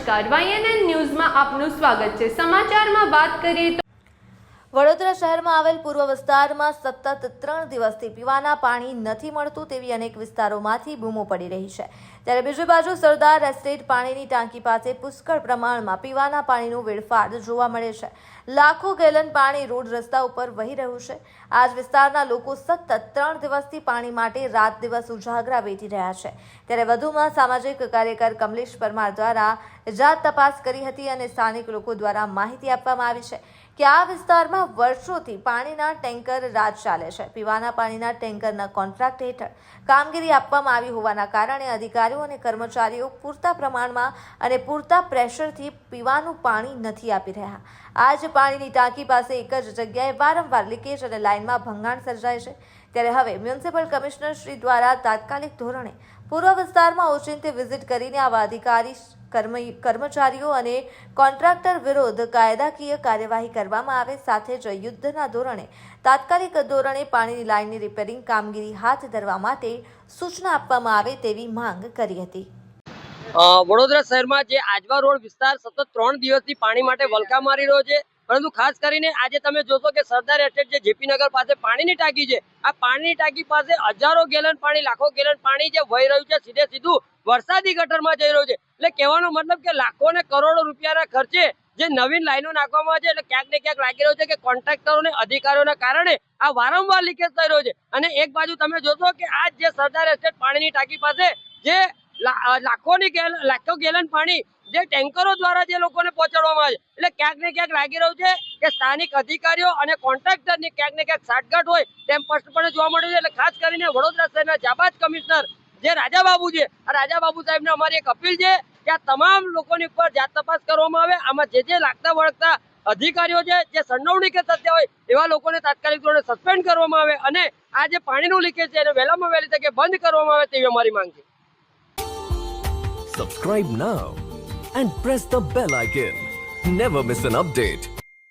નમસ્કાર, YNN ન્યૂઝમાં આપનું સ્વાગત છે। સમાચારમાં વાત કરીએ તો વડોદરા શહેરમાં આવેલ પૂર્વ વિસ્તારમાં સતત 3 દિવસથી પીવાના પાણી નથી મળતું તેવી અનેક વિસ્તારોમાંથી બૂમો પડી રહી છે। ત્યારે બીજી બાજુ સરદાર એસ્ટેટ પાણીની ટાંકી પાસે પુષ્કળ પ્રમાણમાં પીવાના પાણીનું વેડફાટ જોવા મળે છે। લાખો ગેલન પાણી રોડ રસ્તા ઉપર વહી રહ્યું છે। આજ વિસ્તારના લોકો સતત 3 દિવસથી પાણી માટે રાત દિવસ ઉજાગરા વેઠી રહ્યા છે। ત્યારે વધુમાં સામાજિક કાર્યકર કમલેશ પરમાર દ્વારા જાત તપાસ કરી હતી અને સ્થાનિક લોકો દ્વારા માહિતી આપવામાં આવી છે કે આ વિસ્તારમાં વર્ષોથી પાણીના ટેન્કર રાજ ચાલે છે। પીવાના પાણીના ટેન્કરના કોન્ટ્રાક્ટ હેઠળ કામગીરી આપવામાં આવી હોવાના કારણે અધિકારીઓ અને કર્મચારીઓ પૂરતા પ્રમાણમાં અને પૂરતા પ્રેશરથી પીવાનું પાણી નથી આપી રહ્યા। આજ પાણીની ટાંકી પાસે એક જ જગ્યાએ વારંવાર લીકેજ અને લાઇનમાં ભંગાણ સર્જાય છે। ત્યારે હવે મ્યુનિસિપલ કમિશનર શ્રી દ્વારા તાત્કાલિક ધોરણે પૂર્વ વિસ્તારમાં ઓચિંતી વિઝિટ કરીને આવા અધિકારી કર્મચારીઓ અને કોન્ટ્રાક્ટર વિરુદ્ધ કાયદાકીય કાર્યવાહી કરવામાં આવે, સાથે જ યુદ્ધના ધોરણે તાત્કાલિક ધોરણે પાણીની લાઇનની રિપેરિંગ કામગીરી હાથ ધરવા માટે સૂચના આપવામાં આવે તેવી માંગ કરી હતી। વડોદરા શહેરમાં જે આજવા રોડ વિસ્તાર સતત 3 દિવસથી પાણી માટે વલખા મારી રહ્યો છે, પરંતુ ખાસ કરીને આજે તમે જોશો કે સરદાર એસ્ટેટ જે જેપી નગર પાસે પાણીની ટાંકી છે, આ પાણીની ટાંકી પાસે હજારો ગેલન પાણી, લાખો ગેલન પાણી જે વહી રહ્યું છે સીધું વરસાદી ગટરમાં જઈ રહ્યું છે। એટલે કહેવાનો મતલબ કે લાખો ને કરોડો રૂપિયાના ખર્ચે જે નવીન લાઈનો નાખવામાં છે, એટલે ક્યાંક ને ક્યાંક લાગી રહ્યું છે કે કોન્ટ્રાક્ટરો અને અધિકારીઓના કારણે આ વારંવાર લીકેજ થઈ રહ્યો છે। અને એક બાજુ તમે જોશો કે આ જે સરદાર એસ્ટેટ પાણીની ટાંકી પાસે જે લાખો ગેલન પાણી જે ટેન્કરો દ્વારા જે લોકોને પહોંચાડવામાં આવે છે, એટલે ક્યાંક ને ક્યાંક લાગી રહ્યું છે કે સ્થાનિક અધિકારીઓ અને કોન્ટ્રાક્ટરની ક્યાંક ને ક્યાંક સાઠગાંઠ હોય તેમ સ્પષ્ટપણે જોવા મળ્યું છે। એટલે ખાસ કરીને વડોદરા શહેરના જાબાજ કમિશનર જે રાજાબાબુ છે, આ રાજાબાબુ સાહેબને અમારી એક અપીલ છે કે આ તમામ લોકોની ઉપર જાત તપાસ કરવામાં આવે। આમાં જે લાગતા વળગતા અધિકારીઓ છે, જે સંડોવણી કે સત્ય હોય એવા લોકોને તાત્કાલિક ધોરણે સસ્પેન્ડ કરવામાં આવે અને આ જે પાણીનું લીકેજ છે એને વહેલામાં વહેલી તકે બંધ કરવામાં આવે તેવી અમારી માંગ છે। Subscribe now and press the bell icon. Never miss an update.